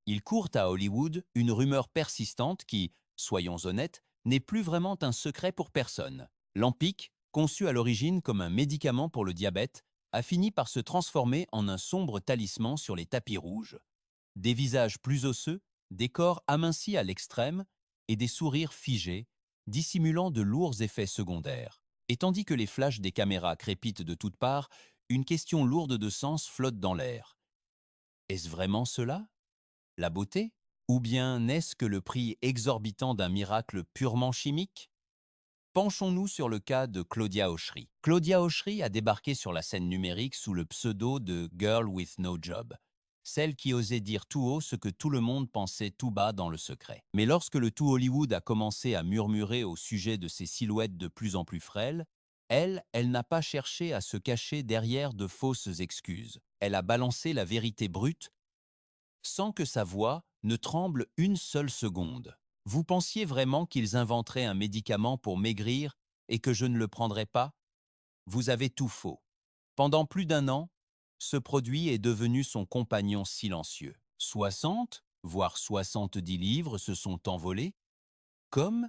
Il court à Hollywood une rumeur persistante qui, soyons honnêtes, n'est plus vraiment un secret pour personne. L'Empic, conçu à l'origine comme un médicament pour le diabète, a fini par se transformer en un sombre talisman sur les tapis rouges. Des visages plus osseux, des corps amincis à l'extrême et des sourires figés, dissimulant de lourds effets secondaires. Et tandis que les flashs des caméras crépitent de toutes parts, une question lourde de sens flotte dans l'air. Est-ce vraiment cela? La beauté? Ou bien n'est-ce que le prix exorbitant d'un miracle purement chimique? Penchons-nous sur le cas de Claudia Oshry. Claudia Oshry a débarqué sur la scène numérique sous le pseudo de Girl with No Job, celle qui osait dire tout haut ce que tout le monde pensait tout bas dans le secret. Mais lorsque le tout Hollywood a commencé à murmurer au sujet de ses silhouettes de plus en plus frêles, elle n'a pas cherché à se cacher derrière de fausses excuses. Elle a balancé la vérité brute sans que sa voix ne tremble une seule seconde. Vous pensiez vraiment qu'ils inventeraient un médicament pour maigrir et que je ne le prendrais pas? Vous avez tout faux. Pendant plus d'un an, ce produit est devenu son compagnon silencieux. 60, voire 70 livres se sont envolés, comme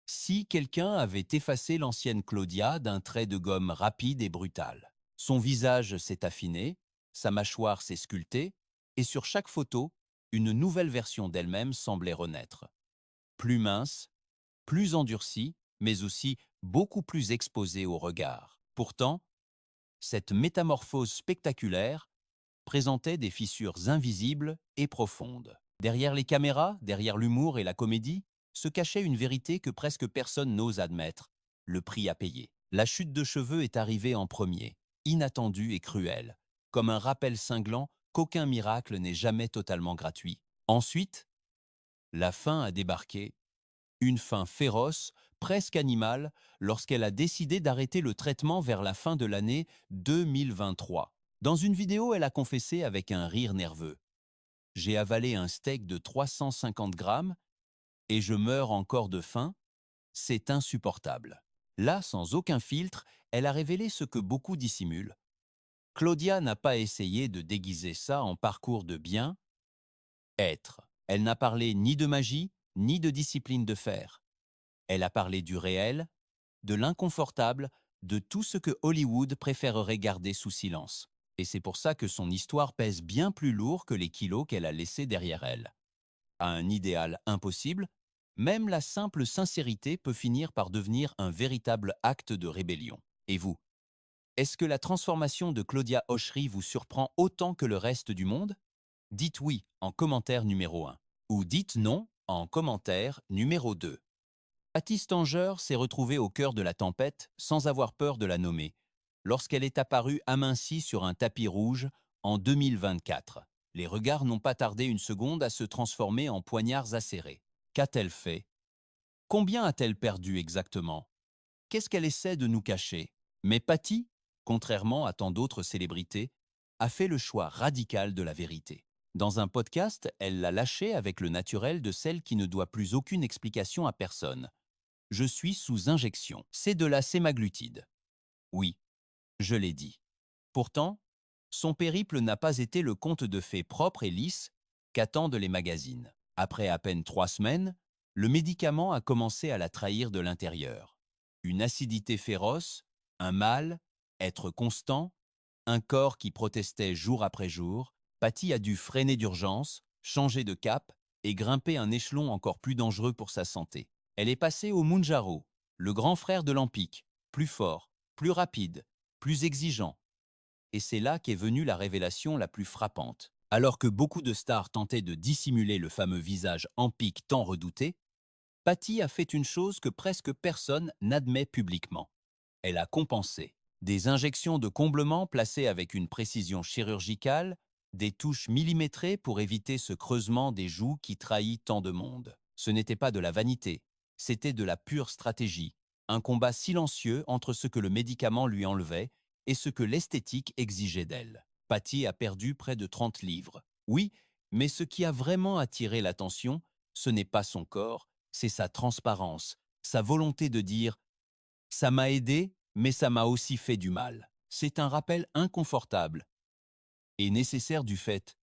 si quelqu'un avait effacé l'ancienne Claudia d'un trait de gomme rapide et brutal. Son visage s'est affiné, sa mâchoire s'est sculptée, et sur chaque photo, une nouvelle version d'elle-même semblait renaître. Plus mince, plus endurcie, mais aussi beaucoup plus exposée au regard. Pourtant, cette métamorphose spectaculaire présentait des fissures invisibles et profondes. Derrière les caméras, derrière l'humour et la comédie, se cachait une vérité que presque personne n'ose admettre, le prix à payer. La chute de cheveux est arrivée en premier, inattendue et cruelle, comme un rappel cinglant qu'aucun miracle n'est jamais totalement gratuit. Ensuite, la fin a débarqué, une fin féroce, presque animale, lorsqu'elle a décidé d'arrêter le traitement vers la fin de l'année 2023. Dans une vidéo, elle a confessé avec un rire nerveux: j'ai avalé un steak de 350 grammes et je meurs encore de faim, c'est insupportable. Là, sans aucun filtre, elle a révélé ce que beaucoup dissimulent. Claudia n'a pas essayé de déguiser ça en parcours de bien-être. Elle n'a parlé ni de magie, ni de discipline de fer. Elle a parlé du réel, de l'inconfortable, de tout ce que Hollywood préférerait garder sous silence. Et c'est pour ça que son histoire pèse bien plus lourd que les kilos qu'elle a laissés derrière elle. À un idéal impossible, même la simple sincérité peut finir par devenir un véritable acte de rébellion. Et vous, est-ce que la transformation de Claudia Oshry vous surprend autant que le reste du monde? Dites oui en commentaire numéro 1 ou dites non en commentaire numéro 2. Patty Stanger s'est retrouvée au cœur de la tempête sans avoir peur de la nommer, lorsqu'elle est apparue amincie sur un tapis rouge en 2024. Les regards n'ont pas tardé une seconde à se transformer en poignards acérés. Qu'a-t-elle fait? Combien a-t-elle perdu exactement? Qu'est-ce qu'elle essaie de nous cacher? Mais Patty, contrairement à tant d'autres célébrités, a fait le choix radical de la vérité. Dans un podcast, elle l'a lâché avec le naturel de celle qui ne doit plus aucune explication à personne. Je suis sous injection. C'est de la sémaglutide. Oui, je l'ai dit. Pourtant, son périple n'a pas été le conte de fées propre et lisse qu'attendent les magazines. Après à peine 3 semaines, le médicament a commencé à la trahir de l'intérieur. Une acidité féroce, un mal, être constant, un corps qui protestait jour après jour, Patty a dû freiner d'urgence, changer de cap et grimper un échelon encore plus dangereux pour sa santé. Elle est passée au Mounjaro, le grand frère de l'Empic, plus fort, plus rapide, plus exigeant. Et c'est là qu'est venue la révélation la plus frappante. Alors que beaucoup de stars tentaient de dissimuler le fameux visage Empic tant redouté, Patty a fait une chose que presque personne n'admet publiquement. Elle a compensé. Des injections de comblement placées avec une précision chirurgicale, des touches millimétrées pour éviter ce creusement des joues qui trahit tant de monde. Ce n'était pas de la vanité, c'était de la pure stratégie, un combat silencieux entre ce que le médicament lui enlevait et ce que l'esthétique exigeait d'elle. Patty a perdu près de 30 livres. Oui, mais ce qui a vraiment attiré l'attention, ce n'est pas son corps, c'est sa transparence, sa volonté de dire « ça m'a aidé, mais ça m'a aussi fait du mal ». C'est un rappel inconfortable et nécessaire du fait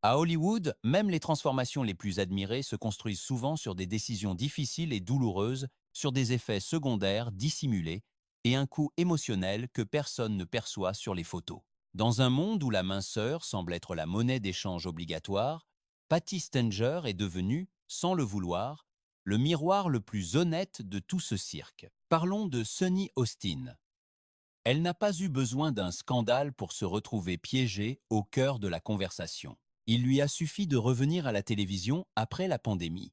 À Hollywood, même les transformations les plus admirées se construisent souvent sur des décisions difficiles et douloureuses, sur des effets secondaires dissimulés et un coût émotionnel que personne ne perçoit sur les photos. Dans un monde où la minceur semble être la monnaie d'échange obligatoire, Patty Stanger est devenue, sans le vouloir, le miroir le plus honnête de tout ce cirque. Parlons de Sunny Austin. Elle n'a pas eu besoin d'un scandale pour se retrouver piégée au cœur de la conversation. Il lui a suffi de revenir à la télévision après la pandémie.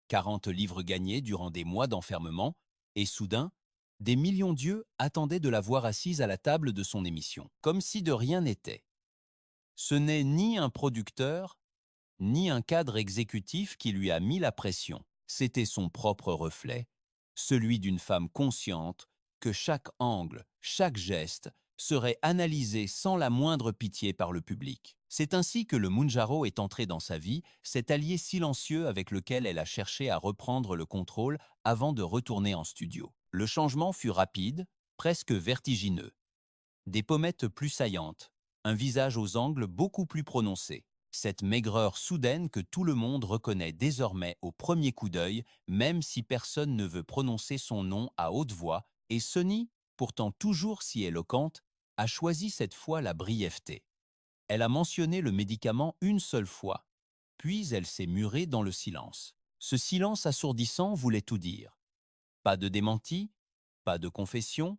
40 livres gagnés durant des mois d'enfermement, et soudain, des millions d'yeux attendaient de la voir assise à la table de son émission, comme si de rien n'était. Ce n'est ni un producteur, ni un cadre exécutif qui lui a mis la pression. C'était son propre reflet, celui d'une femme consciente que chaque angle, chaque geste serait analysé sans la moindre pitié par le public. C'est ainsi que le Mounjaro est entré dans sa vie, cet allié silencieux avec lequel elle a cherché à reprendre le contrôle avant de retourner en studio. Le changement fut rapide, presque vertigineux. Des pommettes plus saillantes, un visage aux angles beaucoup plus prononcés. Cette maigreur soudaine que tout le monde reconnaît désormais au premier coup d'œil, même si personne ne veut prononcer son nom à haute voix, et Sonny, pourtant toujours si éloquente, a choisi cette fois la brièveté. Elle a mentionné le médicament une seule fois, puis elle s'est murée dans le silence. Ce silence assourdissant voulait tout dire. Pas de démenti, pas de confession,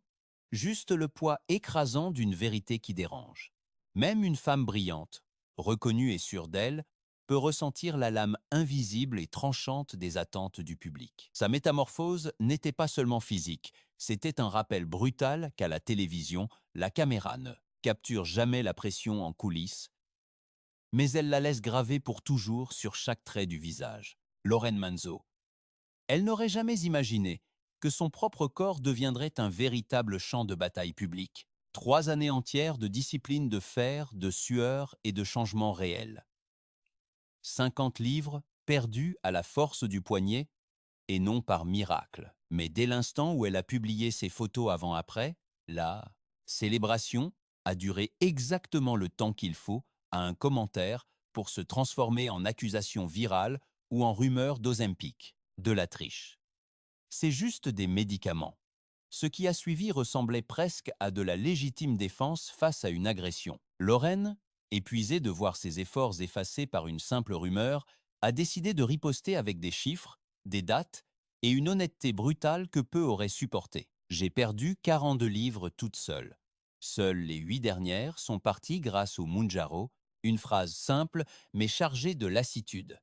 juste le poids écrasant d'une vérité qui dérange. Même une femme brillante, reconnue et sûre d'elle, peut ressentir la lame invisible et tranchante des attentes du public. Sa métamorphose n'était pas seulement physique, c'était un rappel brutal qu'à la télévision, la caméra ne capture jamais la pression en coulisses, mais elle la laisse gravée pour toujours sur chaque trait du visage. Lorraine Manzo. Elle n'aurait jamais imaginé que son propre corps deviendrait un véritable champ de bataille public. 3 années entières de discipline de fer, de sueur et de changements réels. 50 livres perdus à la force du poignet et non par miracle. Mais dès l'instant où elle a publié ses photos avant-après, la célébration a duré exactement le temps qu'il faut à un commentaire pour se transformer en accusation virale ou en rumeur d'Ozempic, de la triche. C'est juste des médicaments. Ce qui a suivi ressemblait presque à de la légitime défense face à une agression. Lorraine, épuisée de voir ses efforts effacés par une simple rumeur, a décidé de riposter avec des chiffres, des dates et une honnêteté brutale que peu auraient supporté. J'ai perdu 42 livres toute seule. Seules les 8 dernières sont parties grâce au Mounjaro, une phrase simple mais chargée de lassitude.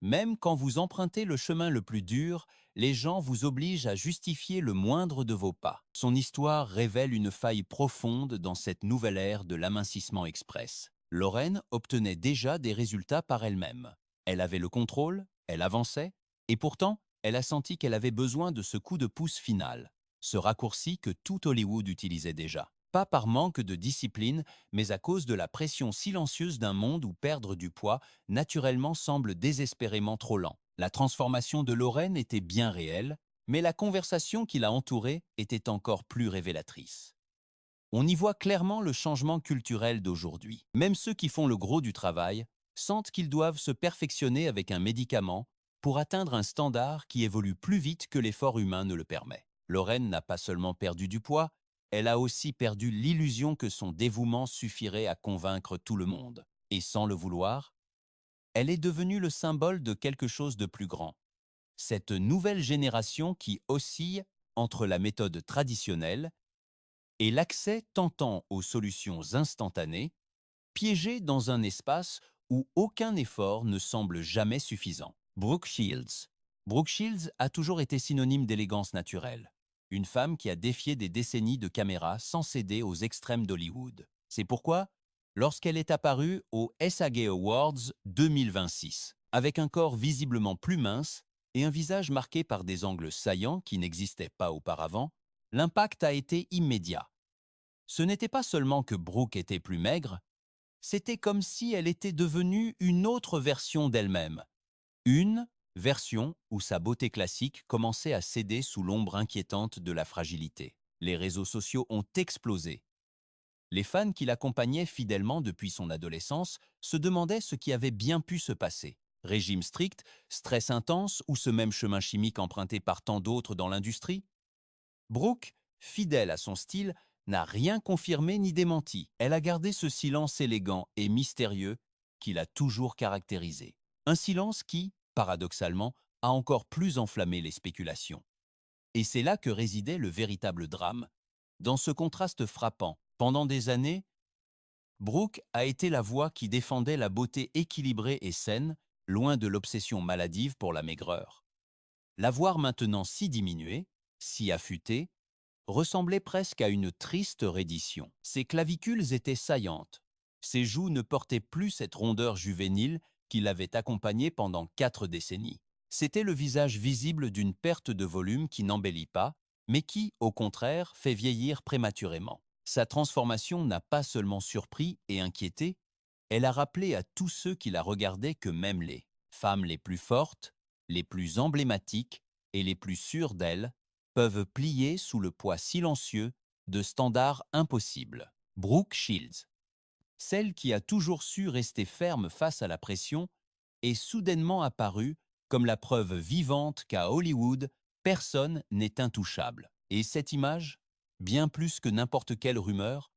Même quand vous empruntez le chemin le plus dur, les gens vous obligent à justifier le moindre de vos pas. Son histoire révèle une faille profonde dans cette nouvelle ère de l'amincissement express. Lorraine obtenait déjà des résultats par elle-même. Elle avait le contrôle, elle avançait, et pourtant, elle a senti qu'elle avait besoin de ce coup de pouce final, ce raccourci que tout Hollywood utilisait déjà. Pas par manque de discipline, mais à cause de la pression silencieuse d'un monde où perdre du poids naturellement semble désespérément trop lent. La transformation de Lorraine était bien réelle, mais la conversation qui l'a entourée était encore plus révélatrice. On y voit clairement le changement culturel d'aujourd'hui. Même ceux qui font le gros du travail sentent qu'ils doivent se perfectionner avec un médicament pour atteindre un standard qui évolue plus vite que l'effort humain ne le permet. Lorraine n'a pas seulement perdu du poids, elle a aussi perdu l'illusion que son dévouement suffirait à convaincre tout le monde. Et sans le vouloir, elle est devenue le symbole de quelque chose de plus grand. Cette nouvelle génération qui oscille entre la méthode traditionnelle et l'accès tentant aux solutions instantanées, piégée dans un espace où aucun effort ne semble jamais suffisant. Brooke Shields. Brooke Shields a toujours été synonyme d'élégance naturelle. Une femme qui a défié des décennies de caméras sans céder aux extrêmes d'Hollywood. C'est pourquoi, lorsqu'elle est apparue aux SAG Awards 2026, avec un corps visiblement plus mince et un visage marqué par des angles saillants qui n'existaient pas auparavant, l'impact a été immédiat. Ce n'était pas seulement que Brooke était plus maigre, c'était comme si elle était devenue une autre version d'elle-même. Une version où sa beauté classique commençait à céder sous l'ombre inquiétante de la fragilité. Les réseaux sociaux ont explosé. Les fans qui l'accompagnaient fidèlement depuis son adolescence se demandaient ce qui avait bien pu se passer. Régime strict, stress intense ou ce même chemin chimique emprunté par tant d'autres dans l'industrie? Brooke, fidèle à son style, n'a rien confirmé ni démenti. Elle a gardé ce silence élégant et mystérieux qui l'a toujours caractérisé. Un silence qui, paradoxalement, a encore plus enflammé les spéculations. Et c'est là que résidait le véritable drame. Dans ce contraste frappant, pendant des années, Brooke a été la voix qui défendait la beauté équilibrée et saine, loin de l'obsession maladive pour la maigreur. La voir maintenant si diminuée, si affûtée, ressemblait presque à une triste reddition. Ses clavicules étaient saillantes. Ses joues ne portaient plus cette rondeur juvénile qui l'avait accompagnée pendant 4 décennies. C'était le visage visible d'une perte de volume qui n'embellit pas, mais qui, au contraire, fait vieillir prématurément. Sa transformation n'a pas seulement surpris et inquiété, elle a rappelé à tous ceux qui la regardaient que même les femmes les plus fortes, les plus emblématiques et les plus sûres d'elles peuvent plier sous le poids silencieux de standards impossibles. Brooke Shields, celle qui a toujours su rester ferme face à la pression, est soudainement apparue comme la preuve vivante qu'à Hollywood, personne n'est intouchable. Et cette image, bien plus que n'importe quelle rumeur,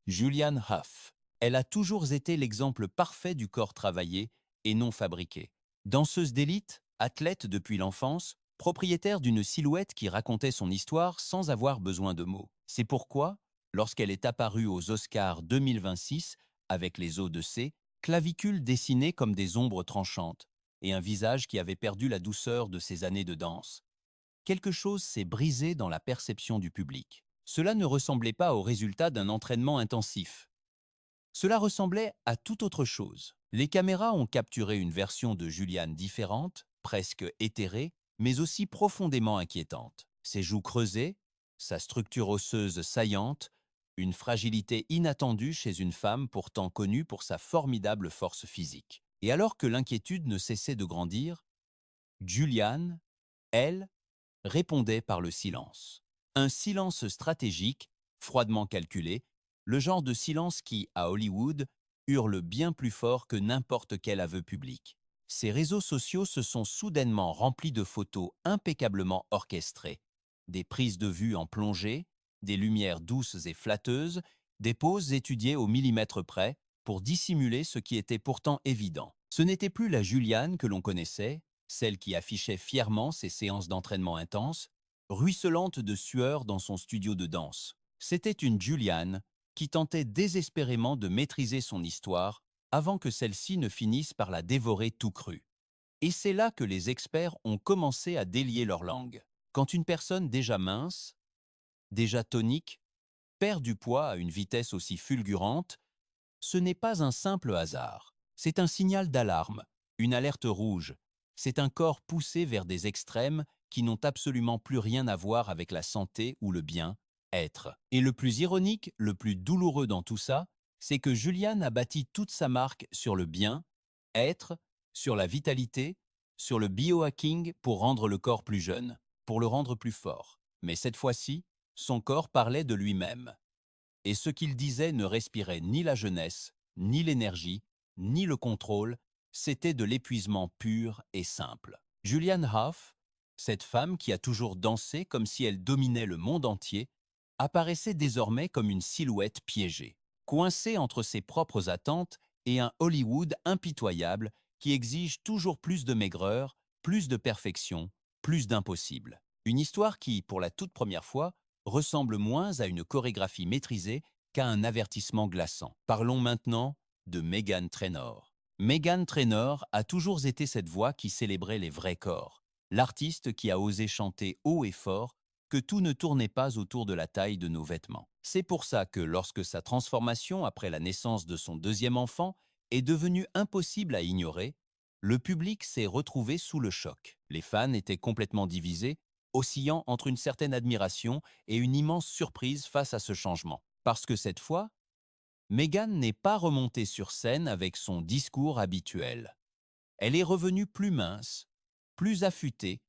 Julianne Hough. Elle a toujours été l'exemple parfait du corps travaillé et non fabriqué. Danseuse d'élite, athlète depuis l'enfance, propriétaire d'une silhouette qui racontait son histoire sans avoir besoin de mots. C'est pourquoi, lorsqu'elle est apparue aux Oscars 2026 avec les os de C, clavicules dessinées comme des ombres tranchantes et un visage qui avait perdu la douceur de ses années de danse, quelque chose s'est brisé dans la perception du public. Cela ne ressemblait pas au résultat d'un entraînement intensif. Cela ressemblait à toute autre chose. Les caméras ont capturé une version de Julianne différente, presque éthérée, mais aussi profondément inquiétante. Ses joues creusées, sa structure osseuse saillante, une fragilité inattendue chez une femme pourtant connue pour sa formidable force physique. Et alors que l'inquiétude ne cessait de grandir, Julianne, elle, répondait par le silence. Un silence stratégique, froidement calculé, le genre de silence qui, à Hollywood, hurle bien plus fort que n'importe quel aveu public. Ces réseaux sociaux se sont soudainement remplis de photos impeccablement orchestrées, des prises de vue en plongée, des lumières douces et flatteuses, des poses étudiées au millimètre près pour dissimuler ce qui était pourtant évident. Ce n'était plus la Julianne que l'on connaissait, celle qui affichait fièrement ses séances d'entraînement intenses, ruisselante de sueur dans son studio de danse. C'était une Julianne qui tentait désespérément de maîtriser son histoire avant que celle-ci ne finisse par la dévorer tout cru. Et c'est là que les experts ont commencé à délier leur langue. Quand une personne déjà mince, déjà tonique, perd du poids à une vitesse aussi fulgurante, ce n'est pas un simple hasard. C'est un signal d'alarme, une alerte rouge. C'est un corps poussé vers des extrêmes qui n'ont absolument plus rien à voir avec la santé ou le bien-être. Et le plus ironique, le plus douloureux dans tout ça, c'est que Julianne a bâti toute sa marque sur le bien-être, sur la vitalité, sur le biohacking pour rendre le corps plus jeune, pour le rendre plus fort. Mais cette fois-ci, son corps parlait de lui-même. Et ce qu'il disait ne respirait ni la jeunesse, ni l'énergie, ni le contrôle, c'était de l'épuisement pur et simple. Julianne Hough, cette femme qui a toujours dansé comme si elle dominait le monde entier, apparaissait désormais comme une silhouette piégée, coincée entre ses propres attentes et un Hollywood impitoyable qui exige toujours plus de maigreur, plus de perfection, plus d'impossible. Une histoire qui, pour la toute première fois, ressemble moins à une chorégraphie maîtrisée qu'à un avertissement glaçant. Parlons maintenant de Meghan Trainor. Meghan Trainor a toujours été cette voix qui célébrait les vrais corps, l'artiste qui a osé chanter haut et fort que tout ne tournait pas autour de la taille de nos vêtements. C'est pour ça que lorsque sa transformation après la naissance de son deuxième enfant est devenue impossible à ignorer, le public s'est retrouvé sous le choc. Les fans étaient complètement divisés, oscillant entre une certaine admiration et une immense surprise face à ce changement. Parce que cette fois, Meghan n'est pas remontée sur scène avec son discours habituel. Elle est revenue plus mince, plus affûtée,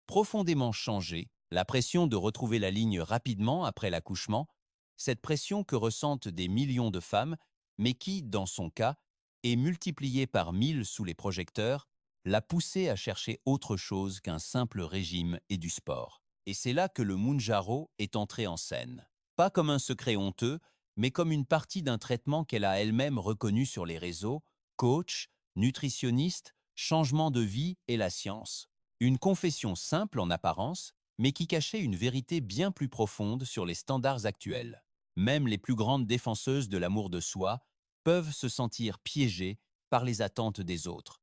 profondément changée. La pression de retrouver la ligne rapidement après l'accouchement Cette pression que ressentent des millions de femmes, mais qui, dans son cas, est multipliée par 1000 sous les projecteurs, l'a poussée à chercher autre chose qu'un simple régime et du sport. Et c'est là que le Mounjaro est entré en scène. Pas comme un secret honteux, mais comme une partie d'un traitement qu'elle a elle-même reconnu sur les réseaux, coach, nutritionniste, changement de vie et la science. Une confession simple en apparence, mais qui cachait une vérité bien plus profonde sur les standards actuels. Même les plus grandes défenseuses de l'amour de soi peuvent se sentir piégées par les attentes des autres.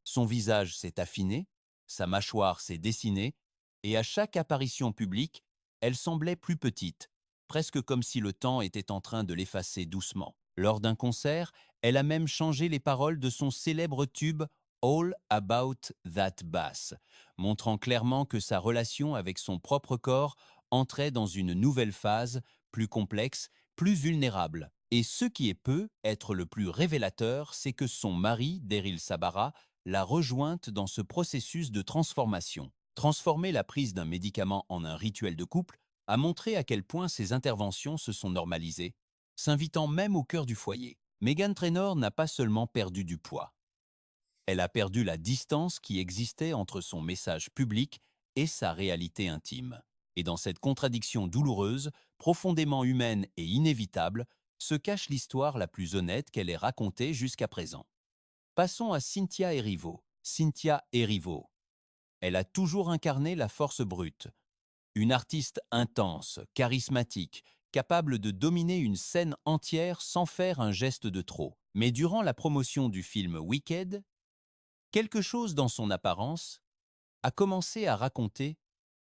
Son visage s'est affiné, sa mâchoire s'est dessinée, et à chaque apparition publique, elle semblait plus petite, presque comme si le temps était en train de l'effacer doucement. Lors d'un concert, elle a même changé les paroles de son célèbre tube All About That Bass, montrant clairement que sa relation avec son propre corps entrait dans une nouvelle phase, plus complexe, plus vulnérable. Et ce qui est peut être le plus révélateur, c'est que son mari, Daryl Sabara, l'a rejointe dans ce processus de transformation. Transformer la prise d'un médicament en un rituel de couple a montré à quel point ces interventions se sont normalisées, s'invitant même au cœur du foyer. Meghan Trainor n'a pas seulement perdu du poids. Elle a perdu la distance qui existait entre son message public et sa réalité intime. Et dans cette contradiction douloureuse, profondément humaine et inévitable, se cache l'histoire la plus honnête qu'elle ait racontée jusqu'à présent. Passons à Cynthia Erivo. Cynthia Erivo. Elle a toujours incarné la force brute, une artiste intense, charismatique, capable de dominer une scène entière sans faire un geste de trop. Mais durant la promotion du film Wicked, quelque chose dans son apparence a commencé à raconter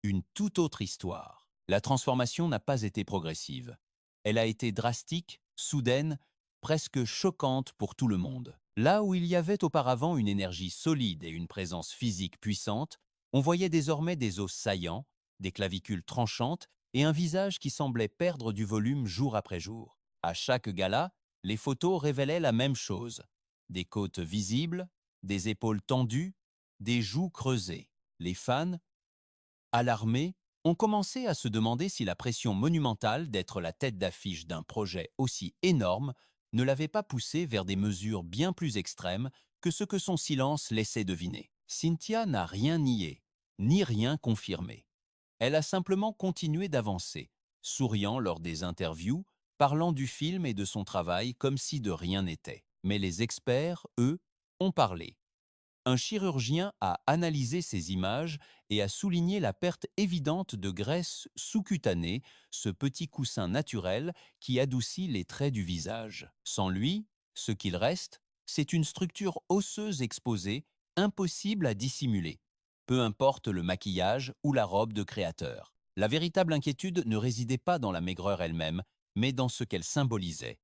une toute autre histoire. La transformation n'a pas été progressive. Elle a été drastique, soudaine, presque choquante pour tout le monde. Là où il y avait auparavant une énergie solide et une présence physique puissante, on voyait désormais des os saillants, des clavicules tranchantes et un visage qui semblait perdre du volume jour après jour. À chaque gala, les photos révélaient la même chose. Des côtes visibles, des épaules tendues, des joues creusées. Les fans, alarmés, ont commencé à se demander si la pression monumentale d'être la tête d'affiche d'un projet aussi énorme ne l'avait pas poussée vers des mesures bien plus extrêmes que ce que son silence laissait deviner. Cynthia n'a rien nié, ni rien confirmé. Elle a simplement continué d'avancer, souriant lors des interviews, parlant du film et de son travail comme si de rien n'était. Mais les experts, eux, ont parlé. Un chirurgien a analysé ces images et a souligné la perte évidente de graisse sous-cutanée, ce petit coussin naturel qui adoucit les traits du visage. Sans lui, ce qu'il reste, c'est une structure osseuse exposée, impossible à dissimuler, peu importe le maquillage ou la robe de créateur. La véritable inquiétude ne résidait pas dans la maigreur elle-même, mais dans ce qu'elle symbolisait.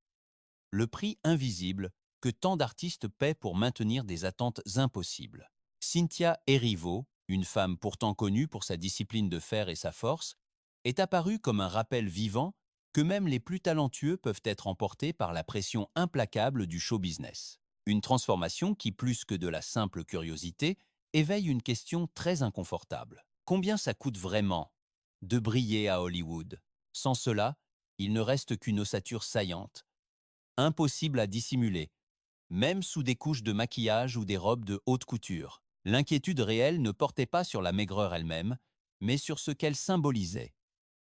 Le prix invisible que tant d'artistes paient pour maintenir des attentes impossibles. Cynthia Erivo, une femme pourtant connue pour sa discipline de fer et sa force, est apparue comme un rappel vivant que même les plus talentueux peuvent être emportés par la pression implacable du show business. Une transformation qui, plus que de la simple curiosité, éveille une question très inconfortable. Combien ça coûte vraiment de briller à Hollywood? Sans cela, il ne reste qu'une ossature saillante, impossible à dissimuler, même sous des couches de maquillage ou des robes de haute couture. L'inquiétude réelle ne portait pas sur la maigreur elle-même, mais sur ce qu'elle symbolisait.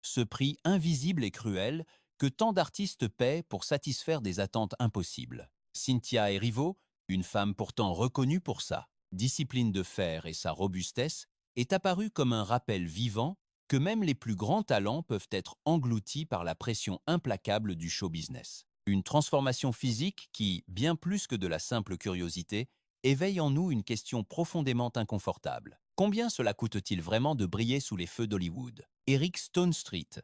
Ce prix invisible et cruel que tant d'artistes paient pour satisfaire des attentes impossibles. Cynthia Erivo, une femme pourtant reconnue pour sa discipline de fer et sa robustesse, est apparue comme un rappel vivant que même les plus grands talents peuvent être engloutis par la pression implacable du show business. Une transformation physique qui, bien plus que de la simple curiosité, éveille en nous une question profondément inconfortable. Combien cela coûte-t-il vraiment de briller sous les feux d'Hollywood? Eric Stonestreet.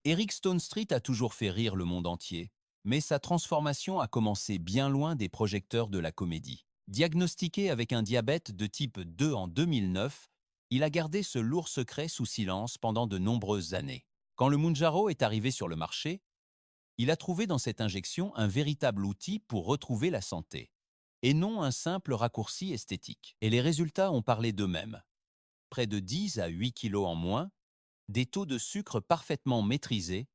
Eric Stonestreet a toujours fait rire le monde entier, mais sa transformation a commencé bien loin des projecteurs de la comédie. Diagnostiqué avec un diabète de type 2 en 2009, il a gardé ce lourd secret sous silence pendant de nombreuses années. Quand le Mounjaro est arrivé sur le marché, il a trouvé dans cette injection un véritable outil pour retrouver la santé, et non un simple raccourci esthétique. Et les résultats ont parlé d'eux-mêmes. Près de 10 à 8 kilos en moins, des taux de sucre parfaitement maîtrisés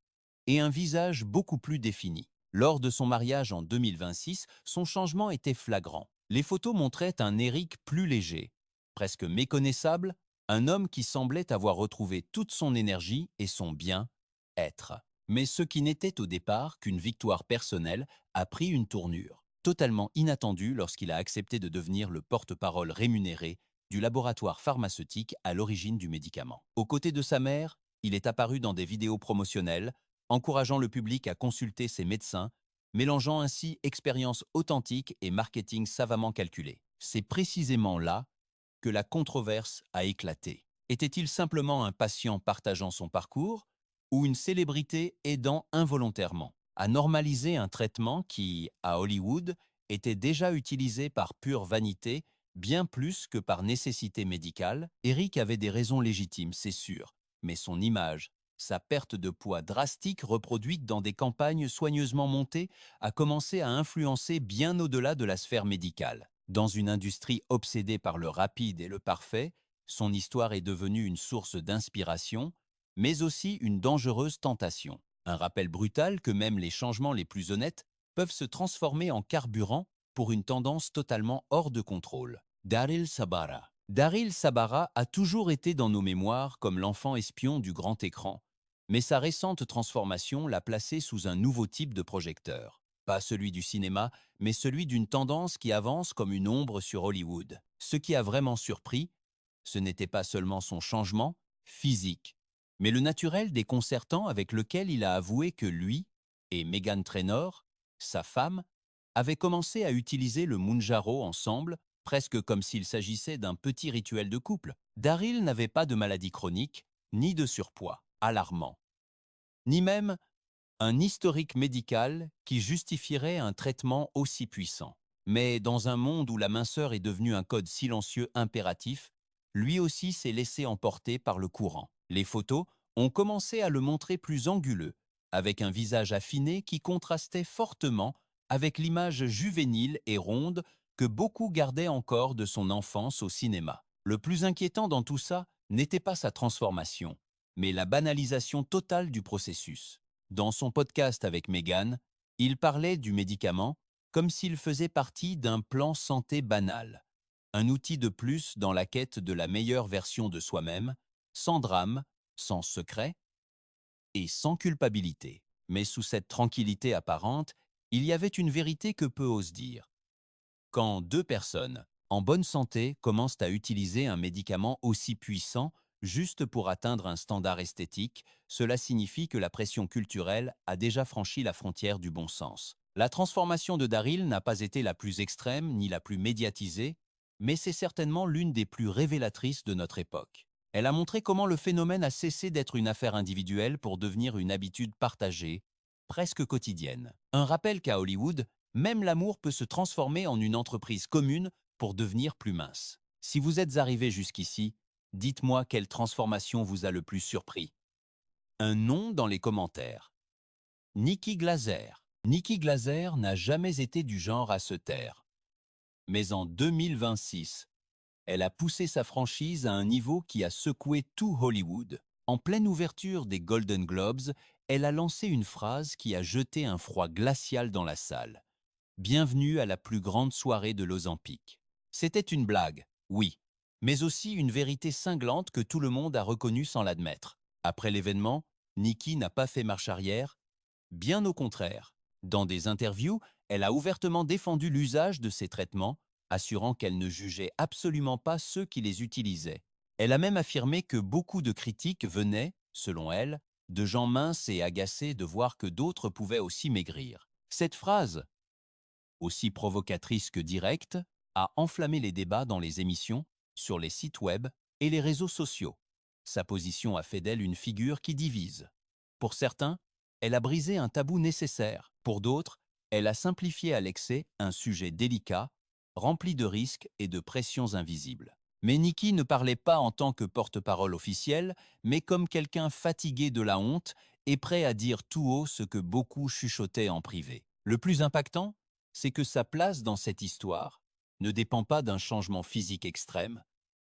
et un visage beaucoup plus défini. Lors de son mariage en 2026, son changement était flagrant. Les photos montraient un Eric plus léger, presque méconnaissable, un homme qui semblait avoir retrouvé toute son énergie et son bien-être. Mais ce qui n'était au départ qu'une victoire personnelle a pris une tournure, totalement inattendue lorsqu'il a accepté de devenir le porte-parole rémunéré du laboratoire pharmaceutique à l'origine du médicament. Aux côtés de sa mère, il est apparu dans des vidéos promotionnelles, encourageant le public à consulter ses médecins, mélangeant ainsi expérience authentique et marketing savamment calculé. C'est précisément là que la controverse a éclaté. Était-il simplement un patient partageant son parcours ou une célébrité aidant involontairement à normaliser un traitement qui, à Hollywood, était déjà utilisé par pure vanité, bien plus que par nécessité médicale? Eric avait des raisons légitimes, c'est sûr, mais son image, sa perte de poids drastique reproduite dans des campagnes soigneusement montées, a commencé à influencer bien au-delà de la sphère médicale. Dans une industrie obsédée par le rapide et le parfait, son histoire est devenue une source d'inspiration, mais aussi une dangereuse tentation. Un rappel brutal que même les changements les plus honnêtes peuvent se transformer en carburant pour une tendance totalement hors de contrôle. Daryl Sabara. Daryl Sabara a toujours été dans nos mémoires comme l'enfant espion du grand écran, mais sa récente transformation l'a placé sous un nouveau type de projecteur. Pas celui du cinéma, mais celui d'une tendance qui avance comme une ombre sur Hollywood. Ce qui a vraiment surpris, ce n'était pas seulement son changement physique, mais le naturel déconcertant avec lequel il a avoué que lui et Meghan Trainor, sa femme, avaient commencé à utiliser le Mounjaro ensemble, presque comme s'il s'agissait d'un petit rituel de couple. Daryl n'avait pas de maladie chronique, ni de surpoids alarmant, ni même un historique médical qui justifierait un traitement aussi puissant. Mais dans un monde où la minceur est devenue un code silencieux impératif, lui aussi s'est laissé emporter par le courant. Les photos ont commencé à le montrer plus anguleux, avec un visage affiné qui contrastait fortement avec l'image juvénile et ronde que beaucoup gardaient encore de son enfance au cinéma. Le plus inquiétant dans tout ça n'était pas sa transformation, mais la banalisation totale du processus. Dans son podcast avec Meghan, il parlait du médicament comme s'il faisait partie d'un plan santé banal, un outil de plus dans la quête de la meilleure version de soi-même, sans drame, sans secret et sans culpabilité. Mais sous cette tranquillité apparente, il y avait une vérité que peu osent dire. Quand deux personnes, en bonne santé, commencent à utiliser un médicament aussi puissant juste pour atteindre un standard esthétique, cela signifie que la pression culturelle a déjà franchi la frontière du bon sens. La transformation de Daryl n'a pas été la plus extrême ni la plus médiatisée, mais c'est certainement l'une des plus révélatrices de notre époque. Elle a montré comment le phénomène a cessé d'être une affaire individuelle pour devenir une habitude partagée, presque quotidienne. Un rappel qu'à Hollywood, même l'amour peut se transformer en une entreprise commune pour devenir plus mince. Si vous êtes arrivé jusqu'ici, dites-moi quelle transformation vous a le plus surpris. Un nom dans les commentaires. Nikki Glaser. Nikki Glaser n'a jamais été du genre à se taire. Mais en 2026, elle a poussé sa franchise à un niveau qui a secoué tout Hollywood. En pleine ouverture des Golden Globes, elle a lancé une phrase qui a jeté un froid glacial dans la salle. Bienvenue à la plus grande soirée de l'Ozempic. C'était une blague, oui, mais aussi une vérité cinglante que tout le monde a reconnue sans l'admettre. Après l'événement, Nikki n'a pas fait marche arrière, bien au contraire. Dans des interviews, elle a ouvertement défendu l'usage de ces traitements, assurant qu'elle ne jugeait absolument pas ceux qui les utilisaient. Elle a même affirmé que beaucoup de critiques venaient, selon elle, de gens minces et agacés de voir que d'autres pouvaient aussi maigrir. Cette phrase, aussi provocatrice que directe, a enflammé les débats dans les émissions, sur les sites web et les réseaux sociaux. Sa position a fait d'elle une figure qui divise. Pour certains, elle a brisé un tabou nécessaire. Pour d'autres, elle a simplifié à l'excès un sujet délicat, rempli de risques et de pressions invisibles. Mais Nikki ne parlait pas en tant que porte-parole officielle, mais comme quelqu'un fatigué de la honte et prêt à dire tout haut ce que beaucoup chuchotaient en privé. Le plus impactant, c'est que sa place dans cette histoire ne dépend pas d'un changement physique extrême,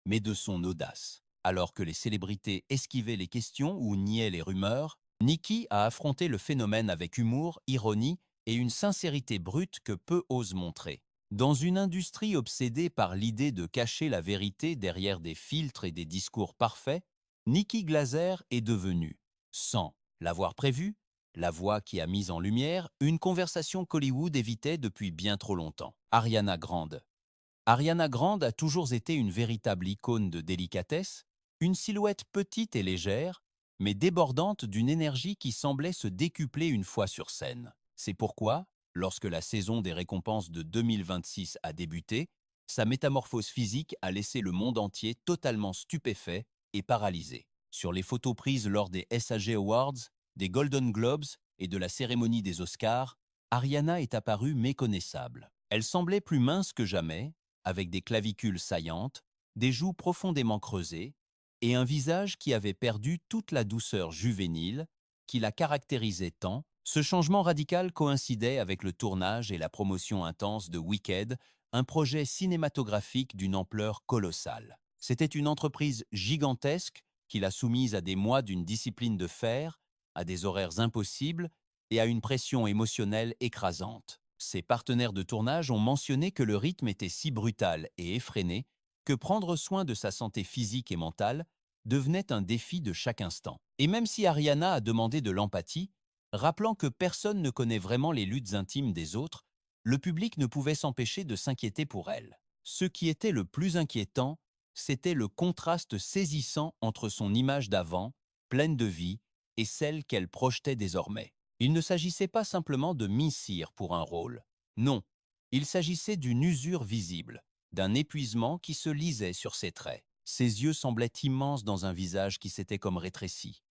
mais de son audace. Alors que les célébrités esquivaient les questions ou niaient les rumeurs, Nikki a affronté le phénomène avec humour, ironie et une sincérité brute que peu osent montrer. Dans une industrie obsédée par l'idée de cacher la vérité derrière des filtres et des discours parfaits, Nikki Glaser est devenue, sans l'avoir prévu, la voix qui a mis en lumière une conversation qu'Hollywood évitait depuis bien trop longtemps. Ariana Grande. Ariana Grande a toujours été une véritable icône de délicatesse, une silhouette petite et légère, mais débordante d'une énergie qui semblait se décupler une fois sur scène. C'est pourquoi, lorsque la saison des récompenses de 2026 a débuté, sa métamorphose physique a laissé le monde entier totalement stupéfait et paralysé. Sur les photos prises lors des SAG Awards, des Golden Globes et de la cérémonie des Oscars, Ariana est apparue méconnaissable. Elle semblait plus mince que jamais, avec des clavicules saillantes, des joues profondément creusées et un visage qui avait perdu toute la douceur juvénile qui la caractérisait tant. Ce changement radical coïncidait avec le tournage et la promotion intense de Wicked, un projet cinématographique d'une ampleur colossale. C'était une entreprise gigantesque qui l'a soumise à des mois d'une discipline de fer, à des horaires impossibles et à une pression émotionnelle écrasante. Ses partenaires de tournage ont mentionné que le rythme était si brutal et effréné que prendre soin de sa santé physique et mentale devenait un défi de chaque instant. Et même si Ariana a demandé de l'empathie, rappelant que personne ne connaît vraiment les luttes intimes des autres, le public ne pouvait s'empêcher de s'inquiéter pour elle. Ce qui était le plus inquiétant, c'était le contraste saisissant entre son image d'avant, pleine de vie, et celle qu'elle projetait désormais. Il ne s'agissait pas simplement de mincir pour un rôle. Non, il s'agissait d'une usure visible, d'un épuisement qui se lisait sur ses traits. Ses yeux semblaient immenses dans un visage qui s'était comme rétréci.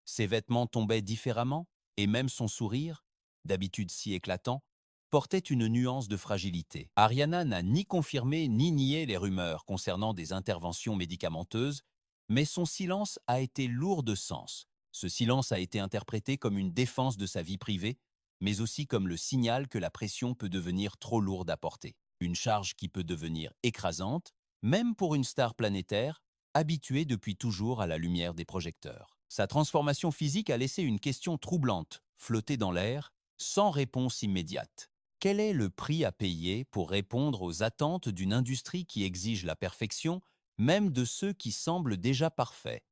Ses vêtements tombaient différemment, et même son sourire, d'habitude si éclatant, portait une nuance de fragilité. Ariana n'a ni confirmé ni nié les rumeurs concernant des interventions médicamenteuses, mais son silence a été lourd de sens. Ce silence a été interprété comme une défense de sa vie privée, mais aussi comme le signal que la pression peut devenir trop lourde à porter. Une charge qui peut devenir écrasante, même pour une star planétaire, habituée depuis toujours à la lumière des projecteurs. Sa transformation physique a laissé une question troublante flotter dans l'air, sans réponse immédiate. Quel est le prix à payer pour répondre aux attentes d'une industrie qui exige la perfection, même de ceux qui semblent déjà parfaits?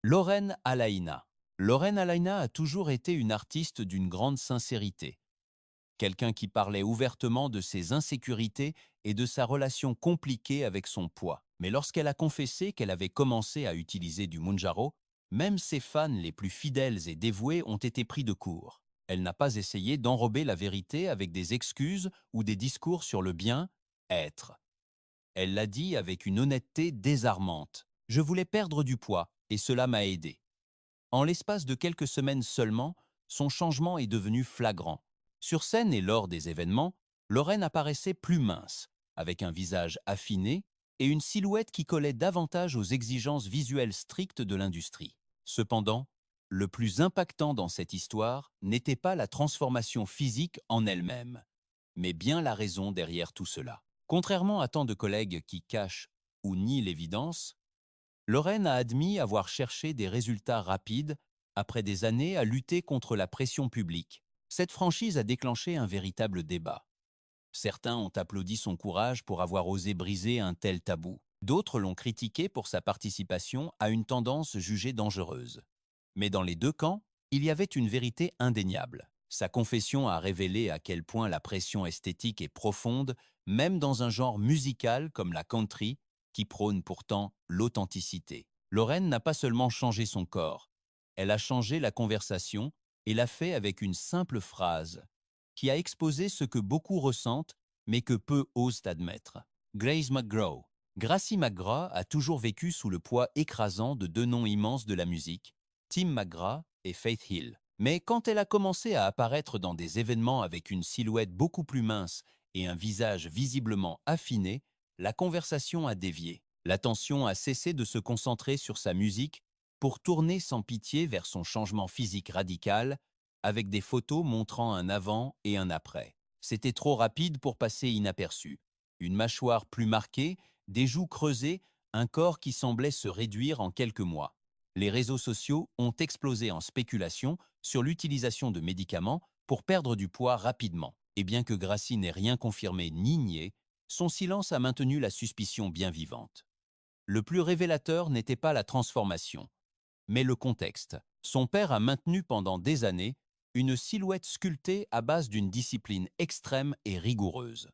Lorraine Alaina. Lorraine Alaina a toujours été une artiste d'une grande sincérité. Quelqu'un qui parlait ouvertement de ses insécurités et de sa relation compliquée avec son poids. Mais lorsqu'elle a confessé qu'elle avait commencé à utiliser du Mounjaro, même ses fans les plus fidèles et dévoués ont été pris de court. Elle n'a pas essayé d'enrober la vérité avec des excuses ou des discours sur le bien-être. Elle l'a dit avec une honnêteté désarmante. Je voulais perdre du poids et cela m'a aidé. En l'espace de quelques semaines seulement, son changement est devenu flagrant. Sur scène et lors des événements, Lorraine apparaissait plus mince, avec un visage affiné et une silhouette qui collait davantage aux exigences visuelles strictes de l'industrie. Cependant, le plus impactant dans cette histoire n'était pas la transformation physique en elle-même, mais bien la raison derrière tout cela. Contrairement à tant de collègues qui cachent ou nient l'évidence, Lorraine a admis avoir cherché des résultats rapides après des années à lutter contre la pression publique. Cette franchise a déclenché un véritable débat. Certains ont applaudi son courage pour avoir osé briser un tel tabou. D'autres l'ont critiqué pour sa participation à une tendance jugée dangereuse. Mais dans les deux camps, il y avait une vérité indéniable. Sa confession a révélé à quel point la pression esthétique est profonde, même dans un genre musical comme la country, qui prône pourtant l'authenticité. Lorraine n'a pas seulement changé son corps, elle a changé la conversation et l'a fait avec une simple phrase qui a exposé ce que beaucoup ressentent mais que peu osent admettre. Grace McGraw. Gracie McGraw a toujours vécu sous le poids écrasant de deux noms immenses de la musique, Tim McGraw et Faith Hill. Mais quand elle a commencé à apparaître dans des événements avec une silhouette beaucoup plus mince et un visage visiblement affiné, la conversation a dévié. L'attention a cessé de se concentrer sur sa musique pour tourner sans pitié vers son changement physique radical, avec des photos montrant un avant et un après. C'était trop rapide pour passer inaperçu. Une mâchoire plus marquée, des joues creusées, un corps qui semblait se réduire en quelques mois. Les réseaux sociaux ont explosé en spéculation sur l'utilisation de médicaments pour perdre du poids rapidement. Et bien que Gracie n'ait rien confirmé ni nié, son silence a maintenu la suspicion bien vivante. Le plus révélateur n'était pas la transformation, mais le contexte. Son père a maintenu pendant des années une silhouette sculptée à base d'une discipline extrême et rigoureuse.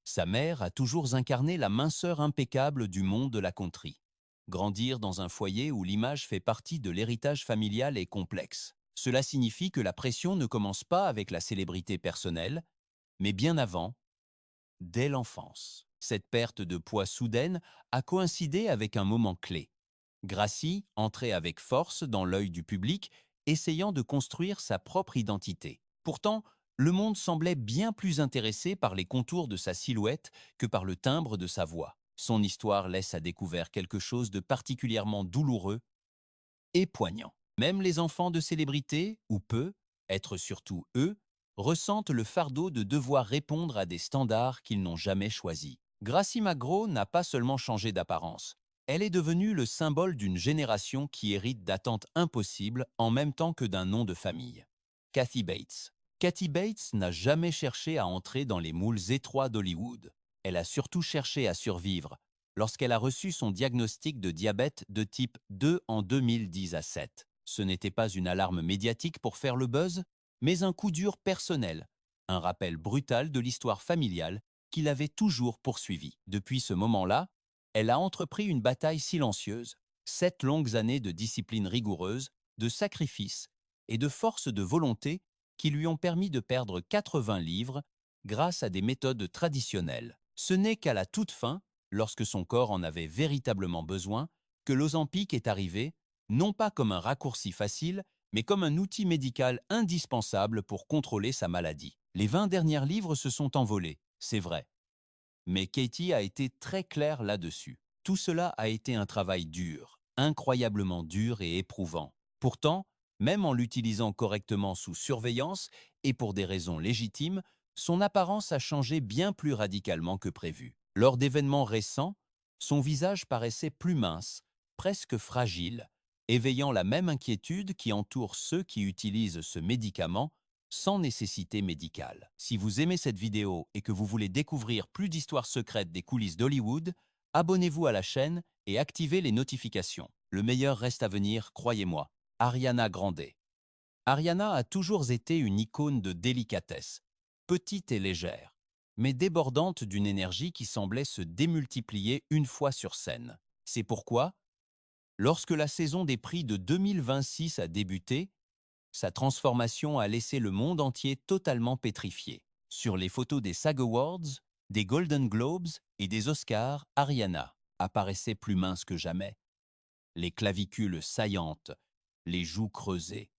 Sa mère a toujours incarné la minceur impeccable du monde de la contrée. Grandir dans un foyer où l'image fait partie de l'héritage familial est complexe. Cela signifie que la pression ne commence pas avec la célébrité personnelle, mais bien avant, dès l'enfance. Cette perte de poids soudaine a coïncidé avec un moment clé. Gracie entrait avec force dans l'œil du public, essayant de construire sa propre identité. Pourtant, le monde semblait bien plus intéressé par les contours de sa silhouette que par le timbre de sa voix. Son histoire laisse à découvert quelque chose de particulièrement douloureux et poignant. Même les enfants de célébrités, ou peu, être surtout eux, ressentent le fardeau de devoir répondre à des standards qu'ils n'ont jamais choisis. Gracie McGraw n'a pas seulement changé d'apparence, elle est devenue le symbole d'une génération qui hérite d'attentes impossibles en même temps que d'un nom de famille. Kathy Bates. Kathy Bates n'a jamais cherché à entrer dans les moules étroits d'Hollywood. Elle a surtout cherché à survivre, lorsqu'elle a reçu son diagnostic de diabète de type 2 en 2010 à 7. Ce n'était pas une alarme médiatique pour faire le buzz, mais un coup dur personnel, un rappel brutal de l'histoire familiale qui l'avait toujours poursuivie. Depuis ce moment-là, elle a entrepris une bataille silencieuse, 7 longues années de discipline rigoureuse, de sacrifice et de force de volonté qui lui ont permis de perdre 80 livres grâce à des méthodes traditionnelles. Ce n'est qu'à la toute fin, lorsque son corps en avait véritablement besoin, que l'Ozempic est arrivé, non pas comme un raccourci facile, mais comme un outil médical indispensable pour contrôler sa maladie. Les 20 derniers livres se sont envolés, c'est vrai. Mais Katie a été très claire là-dessus. Tout cela a été un travail dur, incroyablement dur et éprouvant. Pourtant, même en l'utilisant correctement sous surveillance et pour des raisons légitimes, son apparence a changé bien plus radicalement que prévu. Lors d'événements récents, son visage paraissait plus mince, presque fragile, éveillant la même inquiétude qui entoure ceux qui utilisent ce médicament sans nécessité médicale. Si vous aimez cette vidéo et que vous voulez découvrir plus d'histoires secrètes des coulisses d'Hollywood, abonnez-vous à la chaîne et activez les notifications. Le meilleur reste à venir, croyez-moi. Ariana Grande. Ariana a toujours été une icône de délicatesse, petite et légère, mais débordante d'une énergie qui semblait se démultiplier une fois sur scène. C'est pourquoi, lorsque la saison des prix de 2026 a débuté, sa transformation a laissé le monde entier totalement pétrifié. Sur les photos des SAG Awards, des Golden Globes et des Oscars, Ariana apparaissait plus mince que jamais. Les clavicules saillantes, les joues creusées,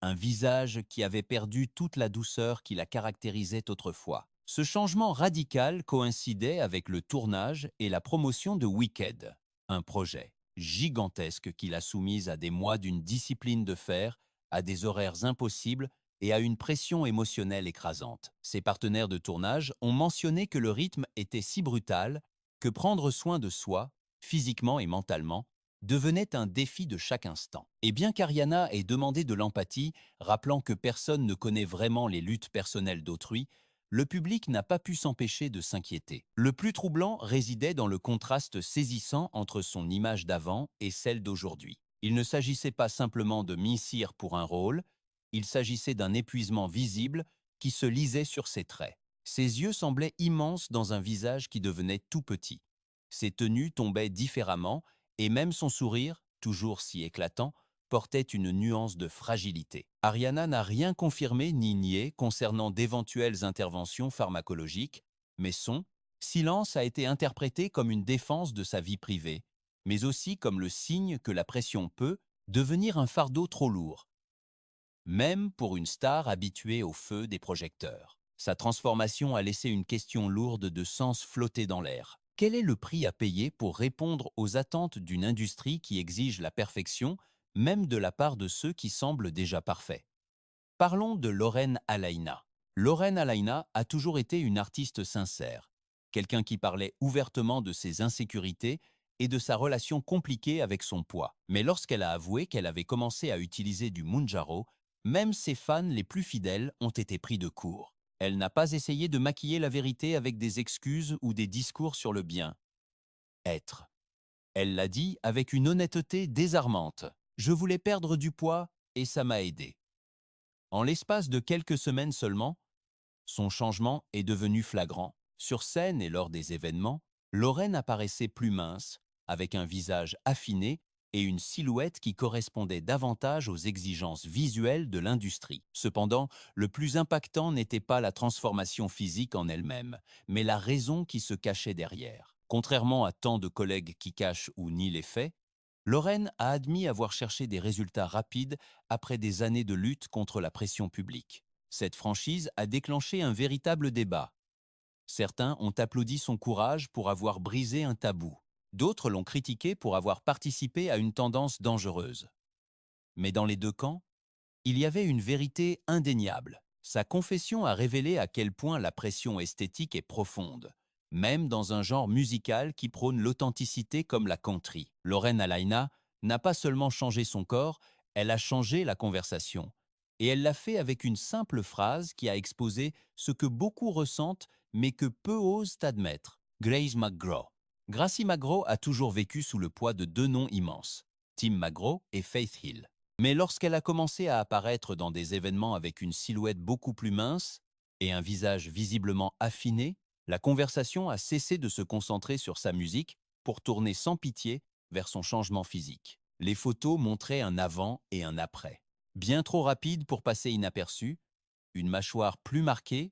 un visage qui avait perdu toute la douceur qui la caractérisait autrefois. Ce changement radical coïncidait avec le tournage et la promotion de Wicked, un projet gigantesque qui l'a soumise à des mois d'une discipline de fer, à des horaires impossibles et à une pression émotionnelle écrasante. Ses partenaires de tournage ont mentionné que le rythme était si brutal que prendre soin de soi, physiquement et mentalement, devenait un défi de chaque instant. Et bien qu'Ariana ait demandé de l'empathie, rappelant que personne ne connaît vraiment les luttes personnelles d'autrui, le public n'a pas pu s'empêcher de s'inquiéter. Le plus troublant résidait dans le contraste saisissant entre son image d'avant et celle d'aujourd'hui. Il ne s'agissait pas simplement de mincir pour un rôle, il s'agissait d'un épuisement visible qui se lisait sur ses traits. Ses yeux semblaient immenses dans un visage qui devenait tout petit. Ses tenues tombaient différemment et même son sourire, toujours si éclatant, portait une nuance de fragilité. Ariana n'a rien confirmé ni nié concernant d'éventuelles interventions pharmacologiques, mais son silence a été interprété comme une défense de sa vie privée, mais aussi comme le signe que la pression peut devenir un fardeau trop lourd, même pour une star habituée au feu des projecteurs. Sa transformation a laissé une question lourde de sens flotter dans l'air. Quel est le prix à payer pour répondre aux attentes d'une industrie qui exige la perfection, même de la part de ceux qui semblent déjà parfaits? Parlons de Lauren Alaina. Lauren Alaina a toujours été une artiste sincère, quelqu'un qui parlait ouvertement de ses insécurités et de sa relation compliquée avec son poids. Mais lorsqu'elle a avoué qu'elle avait commencé à utiliser du Mounjaro, même ses fans les plus fidèles ont été pris de court. Elle n'a pas essayé de maquiller la vérité avec des excuses ou des discours sur le bien-être. Elle l'a dit avec une honnêteté désarmante. Je voulais perdre du poids et ça m'a aidé. En l'espace de quelques semaines seulement, son changement est devenu flagrant. Sur scène et lors des événements, Lorraine apparaissait plus mince, avec un visage affiné et une silhouette qui correspondait davantage aux exigences visuelles de l'industrie. Cependant, le plus impactant n'était pas la transformation physique en elle-même, mais la raison qui se cachait derrière. Contrairement à tant de collègues qui cachent ou nient les faits, Lorraine a admis avoir cherché des résultats rapides après des années de lutte contre la pression publique. Cette franchise a déclenché un véritable débat. Certains ont applaudi son courage pour avoir brisé un tabou. D'autres l'ont critiqué pour avoir participé à une tendance dangereuse. Mais dans les deux camps, il y avait une vérité indéniable. Sa confession a révélé à quel point la pression esthétique est profonde, même dans un genre musical qui prône l'authenticité comme la country. Lorraine Alaina n'a pas seulement changé son corps, elle a changé la conversation. Et elle l'a fait avec une simple phrase qui a exposé ce que beaucoup ressentent mais que peu osent admettre. Grace McGraw. Gracie McGraw a toujours vécu sous le poids de deux noms immenses, Tim McGraw et Faith Hill. Mais lorsqu'elle a commencé à apparaître dans des événements avec une silhouette beaucoup plus mince et un visage visiblement affiné, la conversation a cessé de se concentrer sur sa musique pour tourner sans pitié vers son changement physique. Les photos montraient un avant et un après. Bien trop rapide pour passer inaperçu, une mâchoire plus marquée,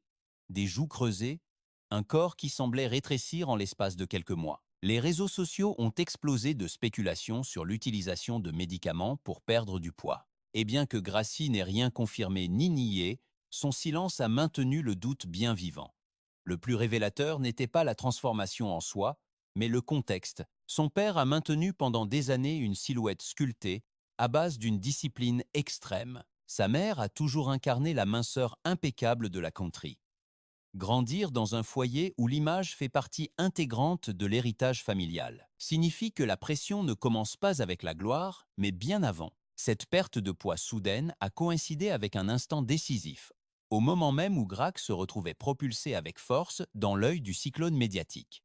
des joues creusées, un corps qui semblait rétrécir en l'espace de quelques mois. Les réseaux sociaux ont explosé de spéculations sur l'utilisation de médicaments pour perdre du poids. Et bien que Gracie n'ait rien confirmé ni nié, son silence a maintenu le doute bien vivant. Le plus révélateur n'était pas la transformation en soi, mais le contexte. Son père a maintenu pendant des années une silhouette sculptée à base d'une discipline extrême. Sa mère a toujours incarné la minceur impeccable de la country. Grandir dans un foyer où l'image fait partie intégrante de l'héritage familial signifie que la pression ne commence pas avec la gloire, mais bien avant. Cette perte de poids soudaine a coïncidé avec un instant décisif, au moment même où Grac se retrouvait propulsé avec force dans l'œil du cyclone médiatique.